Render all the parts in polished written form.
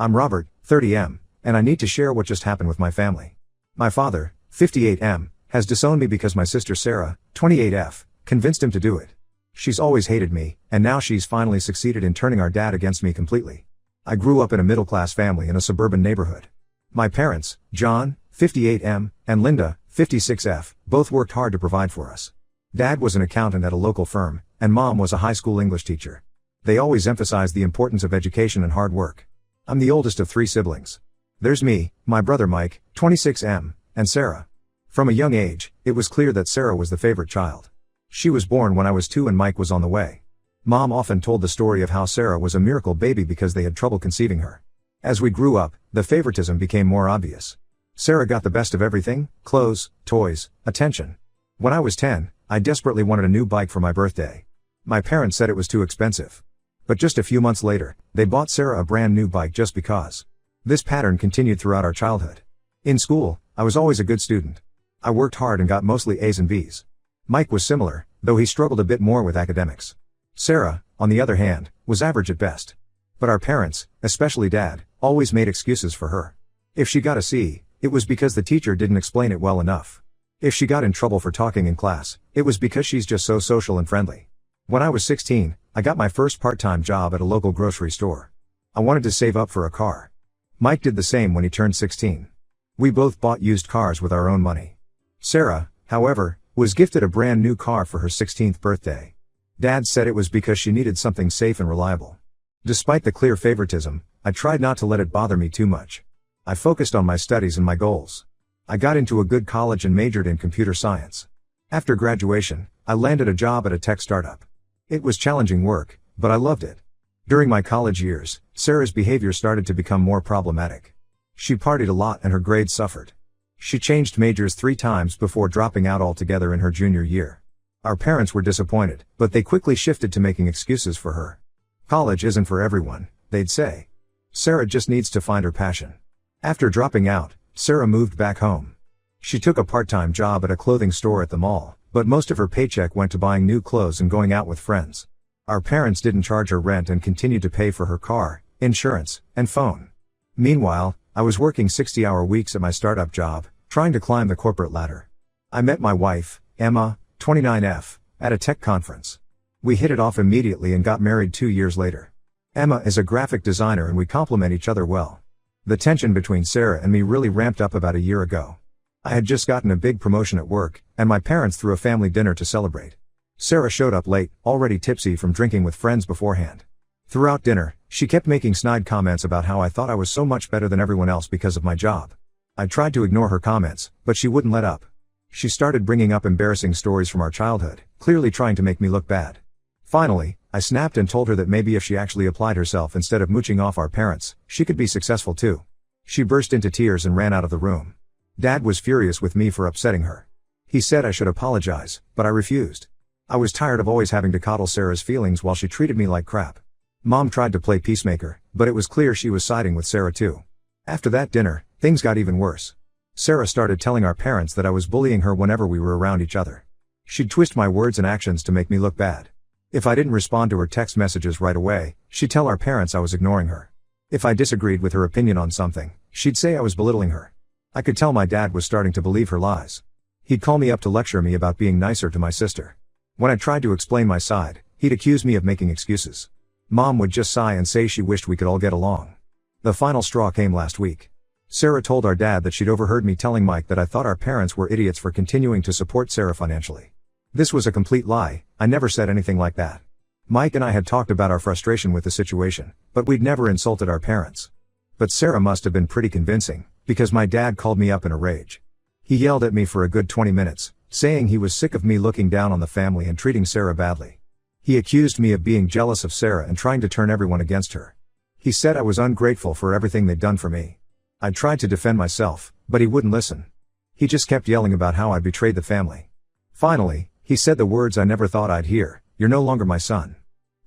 I'm Robert, 30M, and I need to share what just happened with my family. My father, 58M, has disowned me because my sister Sarah, 28F, convinced him to do it. She's always hated me, and now she's finally succeeded in turning our dad against me completely. I grew up in a middle-class family in a suburban neighborhood. My parents, John, 58M, and Linda, 56F, both worked hard to provide for us. Dad was an accountant at a local firm, and Mom was a high school English teacher. They always emphasized the importance of education and hard work. I'm the oldest of 3 siblings. There's me, my brother Mike, 26M, and Sarah. From a young age, it was clear that Sarah was the favorite child. She was born when I was 2 and Mike was on the way. Mom often told the story of how Sarah was a miracle baby because they had trouble conceiving her. As we grew up, the favoritism became more obvious. Sarah got the best of everything: clothes, toys, attention. When I was 10, I desperately wanted a new bike for my birthday. My parents said it was too expensive. But just a few months later, they bought Sarah a brand new bike just because. This pattern continued throughout our childhood. In school, I was always a good student. I worked hard and got mostly A's and B's. Mike was similar, though he struggled a bit more with academics. Sarah, on the other hand, was average at best. But our parents, especially Dad, always made excuses for her. If she got a C, it was because the teacher didn't explain it well enough. If she got in trouble for talking in class, it was because she's just so social and friendly. When I was 16, I got my first part-time job at a local grocery store. I wanted to save up for a car. Mike did the same when he turned 16. We both bought used cars with our own money. Sarah, however, was gifted a brand new car for her 16th birthday. Dad said it was because she needed something safe and reliable. Despite the clear favoritism, I tried not to let it bother me too much. I focused on my studies and my goals. I got into a good college and majored in computer science. After graduation, I landed a job at a tech startup. It was challenging work, but I loved it. During my college years, Sarah's behavior started to become more problematic. She partied a lot and her grades suffered. She changed majors 3 times before dropping out altogether in her junior year. Our parents were disappointed, but they quickly shifted to making excuses for her. College isn't for everyone, they'd say. Sarah just needs to find her passion. After dropping out, Sarah moved back home. She took a part-time job at a clothing store at the mall, but most of her paycheck went to buying new clothes and going out with friends. Our parents didn't charge her rent and continued to pay for her car, insurance, and phone. Meanwhile, I was working 60-hour weeks at my startup job, trying to climb the corporate ladder. I met my wife, Emma, 29F, at a tech conference. We hit it off immediately and got married 2 years later. Emma is a graphic designer and we complement each other well. The tension between Sarah and me really ramped up about a year ago. I had just gotten a big promotion at work, and my parents threw a family dinner to celebrate. Sarah showed up late, already tipsy from drinking with friends beforehand. Throughout dinner, she kept making snide comments about how I thought I was so much better than everyone else because of my job. I tried to ignore her comments, but she wouldn't let up. She started bringing up embarrassing stories from our childhood, clearly trying to make me look bad. Finally, I snapped and told her that maybe if she actually applied herself instead of mooching off our parents, she could be successful too. She burst into tears and ran out of the room. Dad was furious with me for upsetting her. He said I should apologize, but I refused. I was tired of always having to coddle Sarah's feelings while she treated me like crap. Mom tried to play peacemaker, but it was clear she was siding with Sarah too. After that dinner, things got even worse. Sarah started telling our parents that I was bullying her whenever we were around each other. She'd twist my words and actions to make me look bad. If I didn't respond to her text messages right away, she'd tell our parents I was ignoring her. If I disagreed with her opinion on something, she'd say I was belittling her. I could tell my dad was starting to believe her lies. He'd call me up to lecture me about being nicer to my sister. When I tried to explain my side, he'd accuse me of making excuses. Mom would just sigh and say she wished we could all get along. The final straw came last week. Sarah told our dad that she'd overheard me telling Mike that I thought our parents were idiots for continuing to support Sarah financially. This was a complete lie. I never said anything like that. Mike and I had talked about our frustration with the situation, but we'd never insulted our parents. But Sarah must have been pretty convincing, because my dad called me up in a rage. He yelled at me for a good 20 minutes, saying he was sick of me looking down on the family and treating Sarah badly. He accused me of being jealous of Sarah and trying to turn everyone against her. He said I was ungrateful for everything they'd done for me. I tried to defend myself, but he wouldn't listen. He just kept yelling about how I betrayed the family. Finally, he said the words I never thought I'd hear: "You're no longer my son.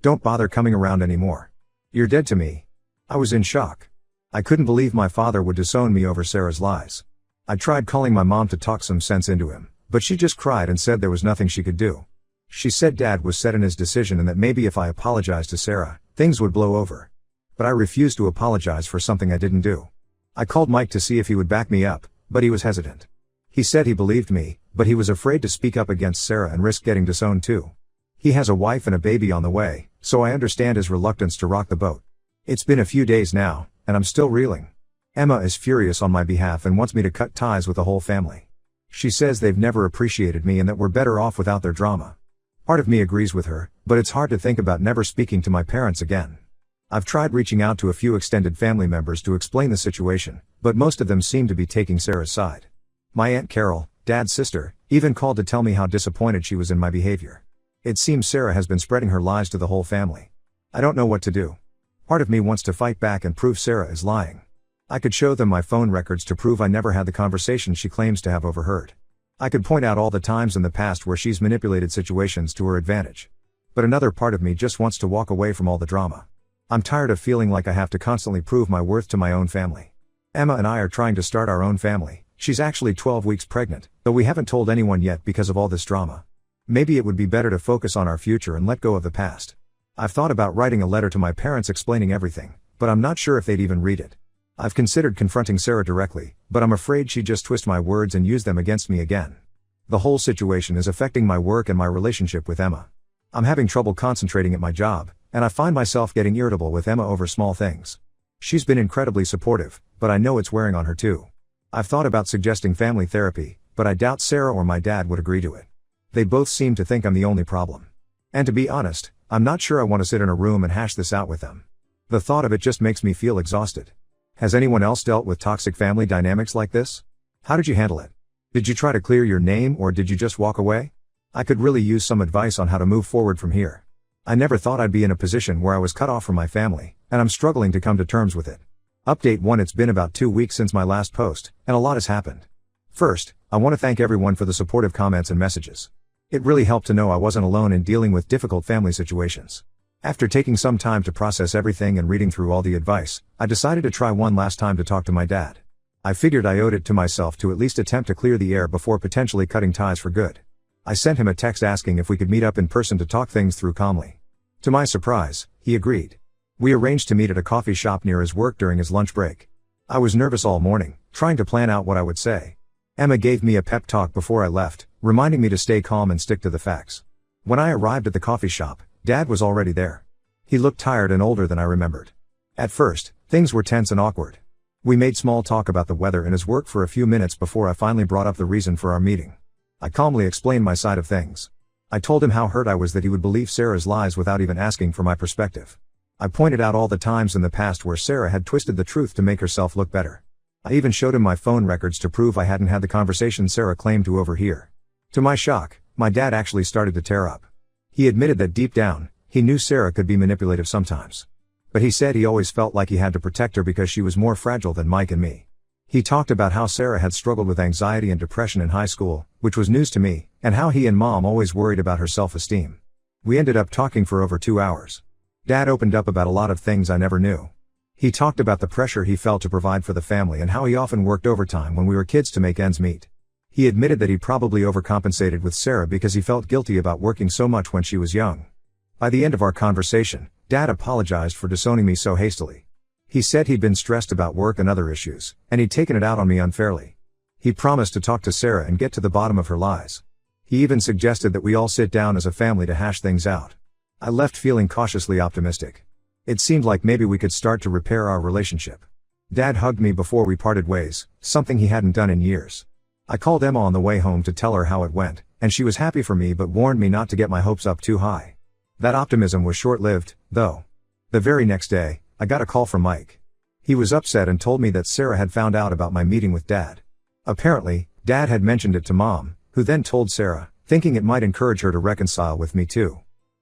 Don't bother coming around anymore. You're dead to me." I was in shock. I couldn't believe my father would disown me over Sarah's lies. I tried calling my mom to talk some sense into him, but she just cried and said there was nothing she could do. She said Dad was set in his decision and that maybe if I apologized to Sarah, things would blow over. but I refused to apologize for something I didn't do. I called Mike to see if he would back me up, but he was hesitant. He said he believed me, but he was afraid to speak up against Sarah and risk getting disowned too. He has a wife and a baby on the way, so I understand his reluctance to rock the boat. It's been a few days now, and I'm still reeling. Emma is furious on my behalf and wants me to cut ties with the whole family. She says they've never appreciated me and that we're better off without their drama. Part of me agrees with her, but it's hard to think about never speaking to my parents again. I've tried reaching out to a few extended family members to explain the situation, but most of them seem to be taking Sarah's side. My Aunt Carol, Dad's sister, even called to tell me how disappointed she was in my behavior. It seems Sarah has been spreading her lies to the whole family. I don't know what to do. Part of me wants to fight back and prove Sarah is lying. I could show them my phone records to prove I never had the conversation she claims to have overheard. I could point out all the times in the past where she's manipulated situations to her advantage. But another part of me just wants to walk away from all the drama. I'm tired of feeling like I have to constantly prove my worth to my own family. Emma and I are trying to start our own family. She's actually 12 weeks pregnant, though we haven't told anyone yet because of all this drama. Maybe it would be better to focus on our future and let go of the past. I've thought about writing a letter to my parents explaining everything, but I'm not sure if they'd even read it. I've considered confronting Sarah directly, but I'm afraid she'd just twist my words and use them against me again. The whole situation is affecting my work and my relationship with Emma. I'm having trouble concentrating at my job, and I find myself getting irritable with Emma over small things. She's been incredibly supportive, but I know it's wearing on her too. I've thought about suggesting family therapy, but I doubt Sarah or my dad would agree to it. They both seem to think I'm the only problem. And to be honest, I'm not sure I want to sit in a room and hash this out with them. The thought of it just makes me feel exhausted. Has anyone else dealt with toxic family dynamics like this? How did you handle it? Did you try to clear your name or did you just walk away? I could really use some advice on how to move forward from here. I never thought I'd be in a position where I was cut off from my family, and I'm struggling to come to terms with it. Update 1: It's been about 2 weeks since my last post, and a lot has happened. First, I want to thank everyone for the supportive comments and messages. It really helped to know I wasn't alone in dealing with difficult family situations. After taking some time to process everything and reading through all the advice, I decided to try one last time to talk to my dad. I figured I owed it to myself to at least attempt to clear the air before potentially cutting ties for good. I sent him a text asking if we could meet up in person to talk things through calmly. To my surprise, he agreed. We arranged to meet at a coffee shop near his work during his lunch break. I was nervous all morning, trying to plan out what I would say. Emma gave me a pep talk before I left, reminding me to stay calm and stick to the facts. When I arrived at the coffee shop, Dad was already there. He looked tired and older than I remembered. At first, things were tense and awkward. We made small talk about the weather and his work for a few minutes before I finally brought up the reason for our meeting. I calmly explained my side of things. I told him how hurt I was that he would believe Sarah's lies without even asking for my perspective. I pointed out all the times in the past where Sarah had twisted the truth to make herself look better. I even showed him my phone records to prove I hadn't had the conversation Sarah claimed to overhear. To my shock, my dad actually started to tear up. He admitted that deep down, he knew Sarah could be manipulative sometimes. But he said he always felt like he had to protect her because she was more fragile than Mike and me. He talked about how Sarah had struggled with anxiety and depression in high school, which was news to me, and how he and Mom always worried about her self-esteem. We ended up talking for over 2 hours. Dad opened up about a lot of things I never knew. He talked about the pressure he felt to provide for the family and how he often worked overtime when we were kids to make ends meet. He admitted that he probably overcompensated with Sarah because he felt guilty about working so much when she was young. By the end of our conversation, Dad apologized for disowning me so hastily. He said he'd been stressed about work and other issues, and he'd taken it out on me unfairly. He promised to talk to Sarah and get to the bottom of her lies. He even suggested that we all sit down as a family to hash things out. I left feeling cautiously optimistic. It seemed like maybe we could start to repair our relationship. Dad hugged me before we parted ways, something he hadn't done in years. I called Emma on the way home to tell her how it went, and she was happy for me but warned me not to get my hopes up too high. That optimism was short-lived, though. The very next day, I got a call from Mike. He was upset and told me that Sarah had found out about my meeting with Dad. Apparently, Dad had mentioned it to Mom, who then told Sarah, thinking it might encourage her to reconcile with me too.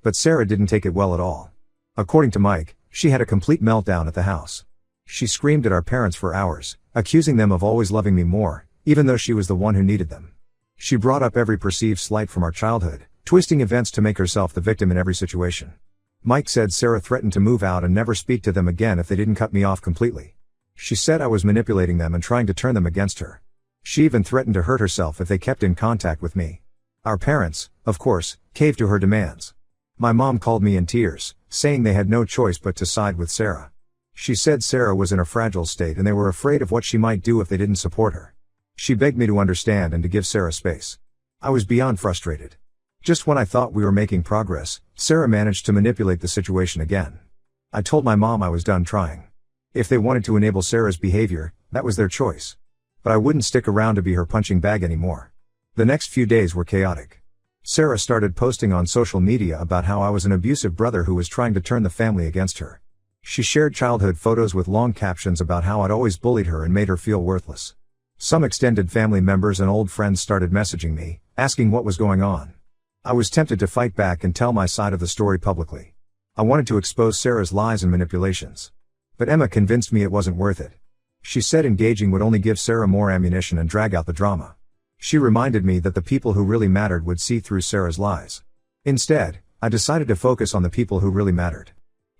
But Sarah didn't take it well at all. According to Mike, she had a complete meltdown at the house. She screamed at our parents for hours, accusing them of always loving me more, even though she was the one who needed them. She brought up every perceived slight from our childhood, twisting events to make herself the victim in every situation. Mike said Sarah threatened to move out and never speak to them again if they didn't cut me off completely. She said I was manipulating them and trying to turn them against her. She even threatened to hurt herself if they kept in contact with me. Our parents, of course, caved to her demands. My mom called me in tears, saying they had no choice but to side with Sarah. She said Sarah was in a fragile state and they were afraid of what she might do if they didn't support her. She begged me to understand and to give Sarah space. I was beyond frustrated. Just when I thought we were making progress, Sarah managed to manipulate the situation again. I told my mom I was done trying. If they wanted to enable Sarah's behavior, that was their choice. But I wouldn't stick around to be her punching bag anymore. The next few days were chaotic. Sarah started posting on social media about how I was an abusive brother who was trying to turn the family against her. She shared childhood photos with long captions about how I'd always bullied her and made her feel worthless. Some extended family members and old friends started messaging me, asking what was going on. I was tempted to fight back and tell my side of the story publicly. I wanted to expose Sarah's lies and manipulations. But Emma convinced me it wasn't worth it. She said engaging would only give Sarah more ammunition and drag out the drama. She reminded me that the people who really mattered would see through Sarah's lies. Instead, I decided to focus on the people who really mattered.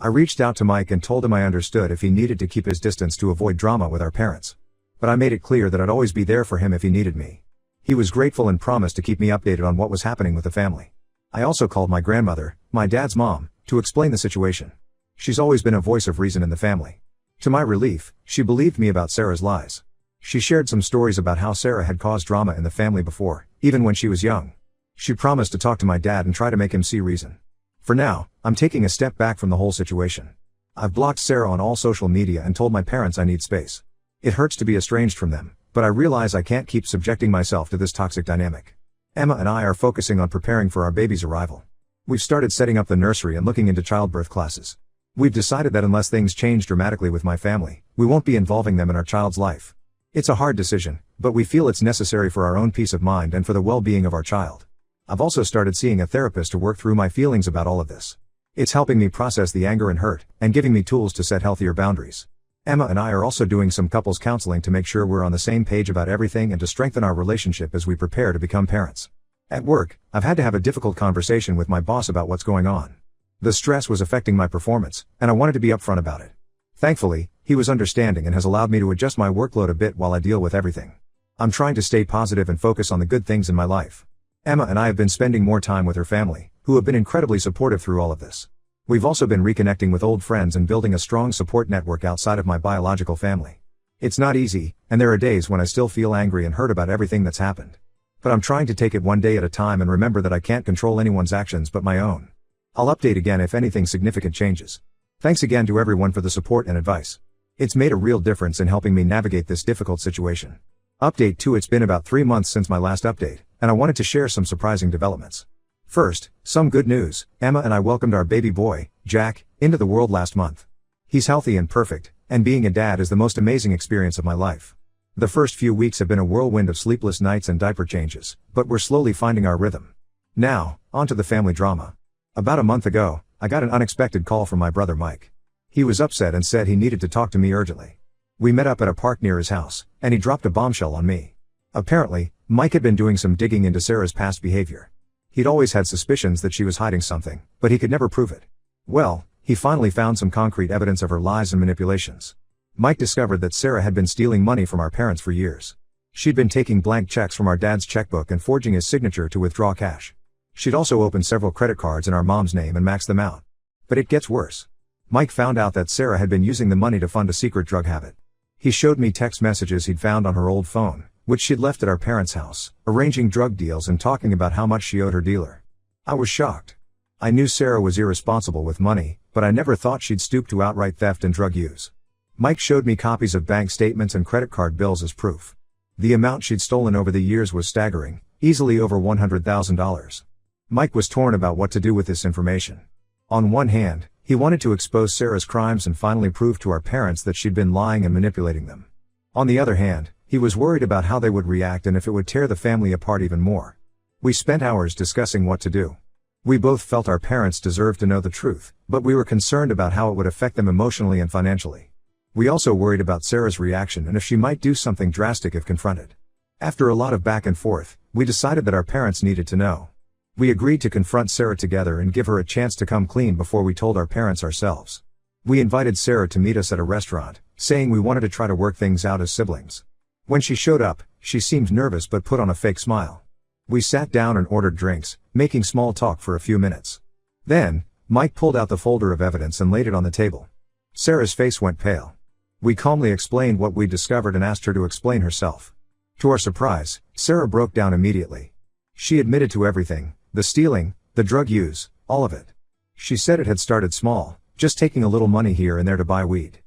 I reached out to Mike and told him I understood if he needed to keep his distance to avoid drama with our parents. But I made it clear that I'd always be there for him if he needed me. He was grateful and promised to keep me updated on what was happening with the family. I also called my grandmother, my dad's mom, to explain the situation. She's always been a voice of reason in the family. To my relief, she believed me about Sarah's lies. She shared some stories about how Sarah had caused drama in the family before, even when she was young. She promised to talk to my dad and try to make him see reason. For now, I'm taking a step back from the whole situation. I've blocked Sarah on all social media and told my parents I need space. It hurts to be estranged from them, but I realize I can't keep subjecting myself to this toxic dynamic. Emma and I are focusing on preparing for our baby's arrival. We've started setting up the nursery and looking into childbirth classes. We've decided that unless things change dramatically with my family, we won't be involving them in our child's life. It's a hard decision, but we feel it's necessary for our own peace of mind and for the well-being of our child. I've also started seeing a therapist to work through my feelings about all of this. It's helping me process the anger and hurt, and giving me tools to set healthier boundaries. Emma and I are also doing some couples counseling to make sure we're on the same page about everything and to strengthen our relationship as we prepare to become parents. At work, I've had to have a difficult conversation with my boss about what's going on. The stress was affecting my performance, and I wanted to be upfront about it. Thankfully, he was understanding and has allowed me to adjust my workload a bit while I deal with everything. I'm trying to stay positive and focus on the good things in my life. Emma and I have been spending more time with her family, who have been incredibly supportive through all of this. We've also been reconnecting with old friends and building a strong support network outside of my biological family. It's not easy, and there are days when I still feel angry and hurt about everything that's happened. But I'm trying to take it one day at a time and remember that I can't control anyone's actions but my own. I'll update again if anything significant changes. Thanks again to everyone for the support and advice. It's made a real difference in helping me navigate this difficult situation. Update 2: It's been about 3 months since my last update, and I wanted to share some surprising developments. First, some good news. Emma and I welcomed our baby boy, Jack, into the world last month. He's healthy and perfect, and being a dad is the most amazing experience of my life. The first few weeks have been a whirlwind of sleepless nights and diaper changes, but we're slowly finding our rhythm. Now, on to the family drama. About a month ago, I got an unexpected call from my brother Mike. He was upset and said he needed to talk to me urgently. We met up at a park near his house, and he dropped a bombshell on me. Apparently, Mike had been doing some digging into Sarah's past behavior. He'd always had suspicions that she was hiding something, but he could never prove it. Well, he finally found some concrete evidence of her lies and manipulations. Mike discovered that Sarah had been stealing money from our parents for years. She'd been taking blank checks from our dad's checkbook and forging his signature to withdraw cash. She'd also opened several credit cards in our mom's name and maxed them out. But it gets worse. Mike found out that Sarah had been using the money to fund a secret drug habit. He showed me text messages he'd found on her old phone, which she'd left at our parents' house, arranging drug deals and talking about how much she owed her dealer. I was shocked. I knew Sarah was irresponsible with money, but I never thought she'd stoop to outright theft and drug use. Mike showed me copies of bank statements and credit card bills as proof. The amount she'd stolen over the years was staggering, easily over $100,000. Mike was torn about what to do with this information. On one hand, he wanted to expose Sarah's crimes and finally prove to our parents that she'd been lying and manipulating them. On the other hand, he was worried about how they would react and if it would tear the family apart even more. We spent hours discussing what to do. We both felt our parents deserved to know the truth, but we were concerned about how it would affect them emotionally and financially. We also worried about Sarah's reaction and if she might do something drastic if confronted. After a lot of back and forth, we decided that our parents needed to know. We agreed to confront Sarah together and give her a chance to come clean before we told our parents ourselves. We invited Sarah to meet us at a restaurant, saying we wanted to try to work things out as siblings. When she showed up, she seemed nervous but put on a fake smile. We sat down and ordered drinks, making small talk for a few minutes. Then, Mike pulled out the folder of evidence and laid it on the table. Sarah's face went pale. We calmly explained what we'd discovered and asked her to explain herself. To our surprise, Sarah broke down immediately. She admitted to everything, the stealing, the drug use, all of it. She said it had started small, just taking a little money here and there to buy weed.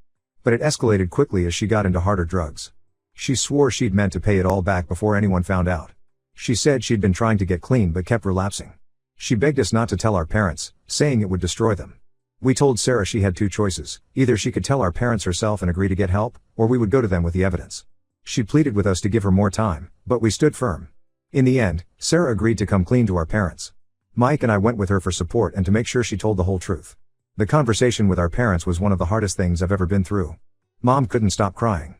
But it escalated quickly as she got into harder drugs. She swore she'd meant to pay it all back before anyone found out. She said she'd been trying to get clean but kept relapsing. She begged us not to tell our parents, saying it would destroy them. We told Sarah she had two choices: either she could tell our parents herself and agree to get help, or we would go to them with the evidence. She pleaded with us to give her more time, but we stood firm. In the end, Sarah agreed to come clean to our parents. Mike and I went with her for support and to make sure she told the whole truth. The conversation with our parents was one of the hardest things I've ever been through. Mom couldn't stop crying.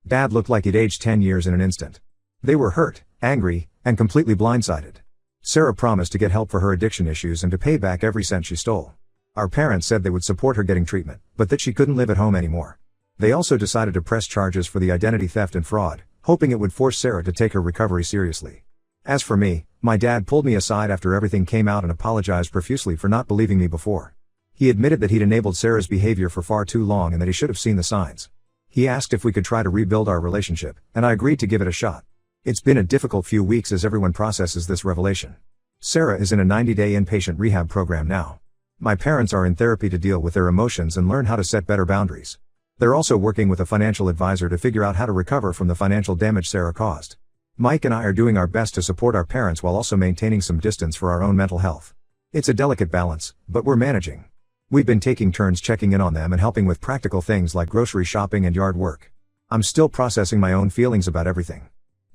Dad looked like he'd aged 10 years in an instant. They were hurt, angry, and completely blindsided. Sarah promised to get help for her addiction issues and to pay back every cent she stole. Our parents said they would support her getting treatment, but that she couldn't live at home anymore. They also decided to press charges for the identity theft and fraud, hoping it would force Sarah to take her recovery seriously. As for me, my dad pulled me aside after everything came out and apologized profusely for not believing me before. He admitted that he'd enabled Sarah's behavior for far too long and that he should have seen the signs. He asked if we could try to rebuild our relationship, and I agreed to give it a shot. It's been a difficult few weeks as everyone processes this revelation. Sarah is in a 90-day inpatient rehab program now. My parents are in therapy to deal with their emotions and learn how to set better boundaries. They're also working with a financial advisor to figure out how to recover from the financial damage Sarah caused. Mike and I are doing our best to support our parents while also maintaining some distance for our own mental health. It's a delicate balance, but we're managing. We've been taking turns checking in on them and helping with practical things like grocery shopping and yard work. I'm still processing my own feelings about everything.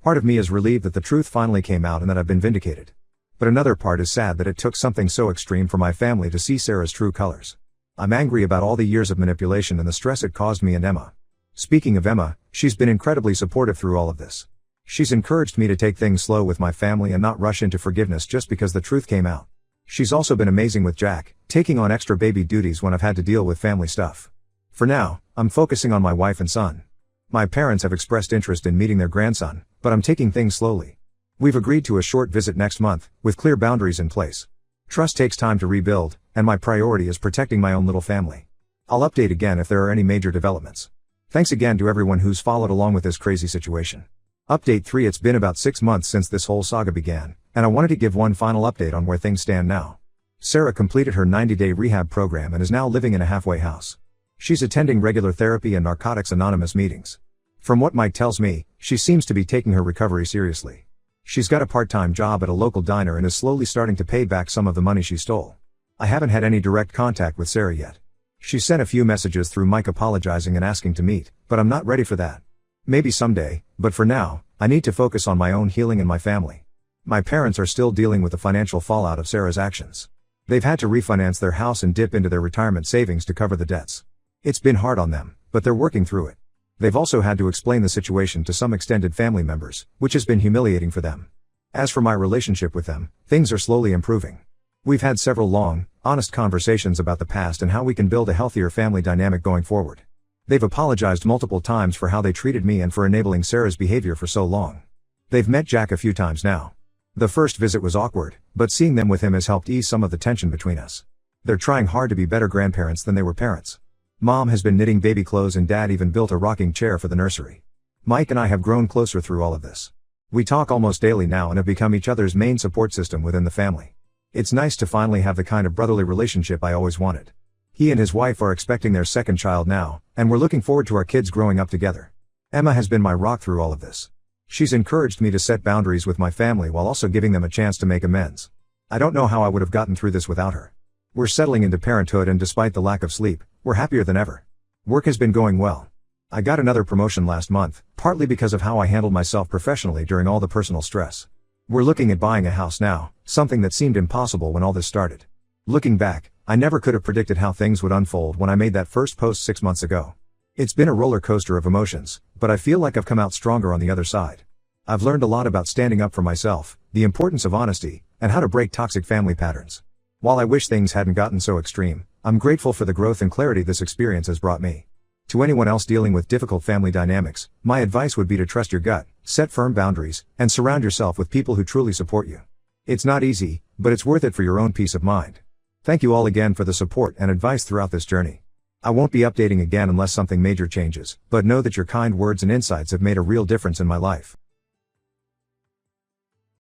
Part of me is relieved that the truth finally came out and that I've been vindicated. But another part is sad that it took something so extreme for my family to see Sarah's true colors. I'm angry about all the years of manipulation and the stress it caused me and Emma. Speaking of Emma, she's been incredibly supportive through all of this. She's encouraged me to take things slow with my family and not rush into forgiveness just because the truth came out. She's also been amazing with Jack, taking on extra baby duties when I've had to deal with family stuff. For now, I'm focusing on my wife and son. My parents have expressed interest in meeting their grandson, but I'm taking things slowly. We've agreed to a short visit next month, with clear boundaries in place. Trust takes time to rebuild, and my priority is protecting my own little family. I'll update again if there are any major developments. Thanks again to everyone who's followed along with this crazy situation. Update 3: It's been about 6 months since this whole saga began, and I wanted to give one final update on where things stand now. Sarah completed her 90-day rehab program and is now living in a halfway house. She's attending regular therapy and Narcotics Anonymous meetings. From what Mike tells me, she seems to be taking her recovery seriously. She's got a part-time job at a local diner and is slowly starting to pay back some of the money she stole. I haven't had any direct contact with Sarah yet. She sent a few messages through Mike apologizing and asking to meet, but I'm not ready for that. Maybe someday, but for now, I need to focus on my own healing and my family. My parents are still dealing with the financial fallout of Sarah's actions. They've had to refinance their house and dip into their retirement savings to cover the debts. It's been hard on them, but they're working through it. They've also had to explain the situation to some extended family members, which has been humiliating for them. As for my relationship with them, things are slowly improving. We've had several long, honest conversations about the past and how we can build a healthier family dynamic going forward. They've apologized multiple times for how they treated me and for enabling Sarah's behavior for so long. They've met Jack a few times now. The first visit was awkward, but seeing them with him has helped ease some of the tension between us. They're trying hard to be better grandparents than they were parents. Mom has been knitting baby clothes and Dad even built a rocking chair for the nursery. Mike and I have grown closer through all of this. We talk almost daily now and have become each other's main support system within the family. It's nice to finally have the kind of brotherly relationship I always wanted. He and his wife are expecting their second child now, and we're looking forward to our kids growing up together. Emma has been my rock through all of this. She's encouraged me to set boundaries with my family while also giving them a chance to make amends. I don't know how I would have gotten through this without her. We're settling into parenthood and despite the lack of sleep, we're happier than ever. Work has been going well. I got another promotion last month, partly because of how I handled myself professionally during all the personal stress. We're looking at buying a house now, something that seemed impossible when all this started. Looking back, I never could have predicted how things would unfold when I made that first post 6 months ago. It's been a roller coaster of emotions, but I feel like I've come out stronger on the other side. I've learned a lot about standing up for myself, the importance of honesty, and how to break toxic family patterns. While I wish things hadn't gotten so extreme, I'm grateful for the growth and clarity this experience has brought me. To anyone else dealing with difficult family dynamics, my advice would be to trust your gut, set firm boundaries, and surround yourself with people who truly support you. It's not easy, but it's worth it for your own peace of mind. Thank you all again for the support and advice throughout this journey. I won't be updating again unless something major changes, but know that your kind words and insights have made a real difference in my life.